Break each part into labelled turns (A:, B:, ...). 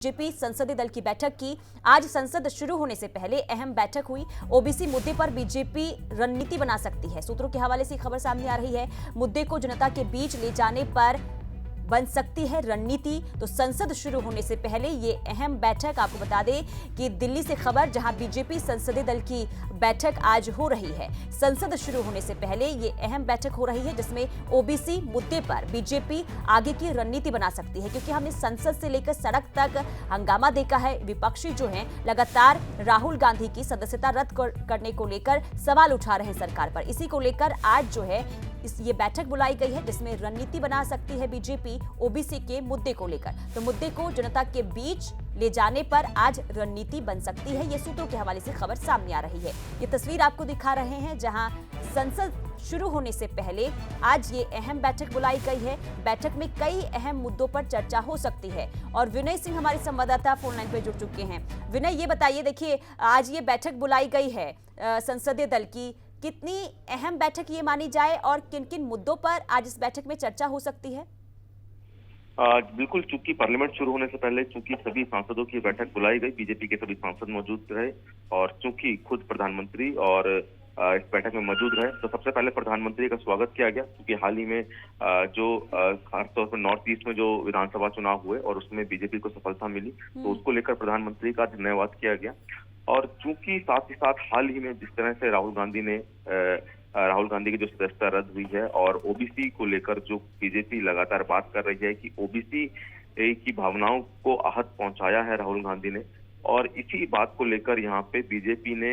A: BJP संसदीय दल की बैठक की। आज संसद शुरू होने से पहले अहम बैठक हुई। ओबीसी मुद्दे पर बीजेपी रणनीति बना सकती है। सूत्रों के हवाले से खबर सामने आ रही है। मुद्दे को जनता के बीच ले जाने पर बन सकती है रणनीति। तो संसद शुरू होने से पहले ये अहम बैठक, आपको बता दें कि दिल्ली से खबर, जहां बीजेपी संसदीय दल की बैठक आज हो रही है। संसद शुरू होने से पहले ये अहम बैठक हो रही है, जिसमें ओबीसी मुद्दे पर बीजेपी आगे की रणनीति बना सकती है, क्योंकि हमने संसद से लेकर सड़क तक हंगामा देखा है। विपक्षी जो हैं लगातार राहुल गांधी की सदस्यता रद्द करने को लेकर सवाल उठा रहे हैं सरकार पर। इसी को लेकर आज जो है ये बैठक बुलाई गई है, जिसमें रणनीति बना सकती है बीजेपी ओबीसी के मुद्दे को लेकर। तो मुद्दे को जनता के बीच ले जाने पर आज रणनीति बन सकती है। ये सूत्रों के हवाले से खबर सामने आ रही है। ये तस्वीर आपको दिखा रहे हैं, जहां संसद शुरू होने से पहले आज ये अहम बैठक बुलाई गई है। बैठक में कई अहम मुद्दों पर चर्चा हो सकती है। और विनय सिंह हमारे संवाददाता फोन लाइन पर जुड़ चुके हैं। विनय, ये बताइए, देखिए आज ये बैठक बुलाई गई है संसदीय दल की, कितनी अहम बैठक ये मानी जाए और किन किन मुद्दों पर आज इस बैठक में चर्चा हो सकती है?
B: बिल्कुल, चूंकि पार्लियामेंट शुरू होने से पहले चूंकि सभी सांसदों की बैठक बुलाई गई, बीजेपी के सभी सांसद मौजूद रहे और चूंकि खुद प्रधानमंत्री और इस बैठक में मौजूद रहे, तो सबसे पहले प्रधानमंत्री का स्वागत किया गया। क्योंकि हाल ही में जो खासतौर पर नॉर्थ ईस्ट में जो विधानसभा चुनाव हुए और उसमें बीजेपी को सफलता मिली, तो उसको लेकर प्रधानमंत्री का धन्यवाद किया गया। और चूंकि साथ ही साथ हाल ही में जिस तरह से राहुल गांधी की जो सदस्यता रद्द हुई है और ओबीसी को लेकर जो बीजेपी लगातार बात कर रही है कि ओबीसी की भावनाओं को आहत पहुंचाया है राहुल गांधी ने, और इसी बात को लेकर यहाँ पे बीजेपी ने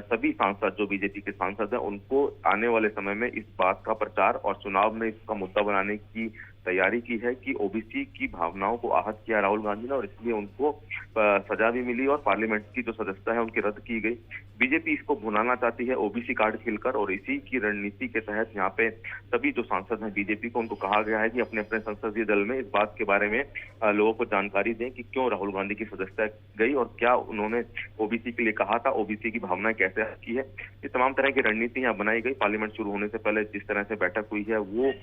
B: सभी सांसद, जो बीजेपी के सांसद हैं, उनको आने वाले समय में इस बात का प्रचार और चुनाव में इसका मुद्दा बनाने की तैयारी की है कि ओबीसी की भावनाओं को आहत किया राहुल गांधी ने और इसलिए उनको सजा भी मिली और पार्लियामेंट की जो सदस्यता है उनकी रद्द की गई। बीजेपी इसको भुनाना चाहती है ओबीसी कार्ड खेलकर, और इसी की रणनीति के तहत यहाँ पे सभी जो सांसद हैं बीजेपी को, उनको कहा गया है कि अपने अपने संसदीय दल में इस बात के बारे में लोगों को जानकारी दें कि क्यों राहुल गांधी की सदस्यता गई और क्या उन्होंने ओबीसी के लिए कहा था, ओबीसी की भावनाएं कैसे की है। ये तमाम तरह की रणनीति यहाँ बनाई गई। पार्लियामेंट शुरू होने से पहले जिस तरह से बैठक हुई है, वो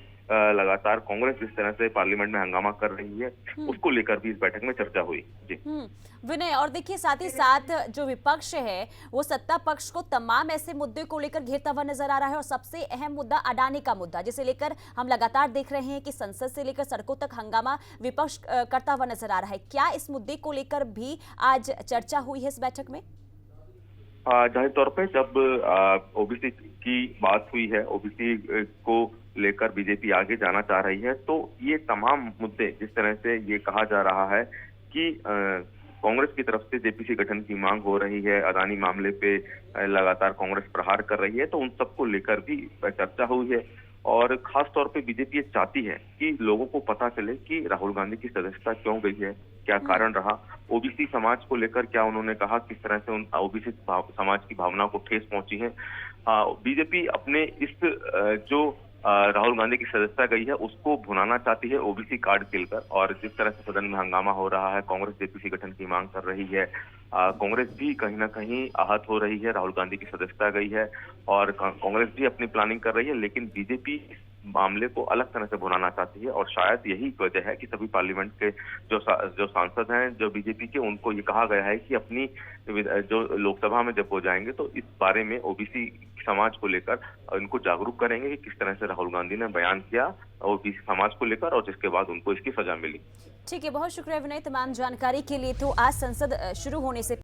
B: लगातार कांग्रेस जिस तरह से पार्लियामेंट में हंगामा कर रही है, उसको लेकर भी इस बैठक में चर्चा हुई। जी
A: विनय, और देखिए साथ ही साथ जो विपक्ष है वो सत्ता पक्ष को तमाम ऐसे मुद्दे को लेकर घेरता हुआ नजर आ रहा है, और सबसे अहम मुद्दा अडानी का मुद्दा, जिसे लेकर हम लगातार देख रहे हैं कि संसद से लेकर सड़कों तक हंगामा विपक्ष करता हुआ नजर आ रहा है। क्या इस मुद्दे को लेकर भी आज चर्चा हुई है इस बैठक में?
B: जाहिर तौर पे जब ओबीसी की बात हुई है, ओबीसी को लेकर बीजेपी आगे जाना चाह रही है, तो ये तमाम मुद्दे, जिस तरह से ये कहा जा रहा है कि कांग्रेस की तरफ से जेपीसी गठन की मांग हो रही है, अदानी मामले पे लगातार कांग्रेस प्रहार कर रही है, तो उन सबको लेकर भी चर्चा हुई है। और खास तौर पे बीजेपी ये चाहती है कि लोगों को पता चले कि राहुल गांधी की सदस्यता क्यों गई है, क्या कारण रहा, ओबीसी समाज को लेकर क्या उन्होंने कहा, किस तरह से उन ओबीसी समाज की भावनाओं को ठेस पहुंची है। बीजेपी अपने इस जो राहुल गांधी की सदस्यता गई है उसको भुनाना चाहती है ओबीसी कार्ड खेलकर, और जिस तरह से सदन में हंगामा हो रहा है, कांग्रेस जेपीसी गठन की मांग कर रही है, कांग्रेस भी कहीं ना कहीं आहत हो रही है, राहुल गांधी की सदस्यता गई है और कांग्रेस भी अपनी प्लानिंग कर रही है, लेकिन बीजेपी इस मामले को अलग तरह से भुनाना चाहती है। और शायद यही वजह है कि सभी पार्लियामेंट के जो सांसद हैं जो बीजेपी के, उनको ये कहा गया है कि अपनी जो लोकसभा में जब हो जाएंगे तो इस बारे में ओबीसी समाज को लेकर इनको जागरूक करेंगे कि किस तरह से राहुल गांधी ने बयान किया ओबीसी समाज को लेकर, और जिसके बाद उनको इसकी सजा मिली।
A: ठीक है, बहुत शुक्रिया विनय तमाम जानकारी के लिए। तो आज संसद शुरू होने से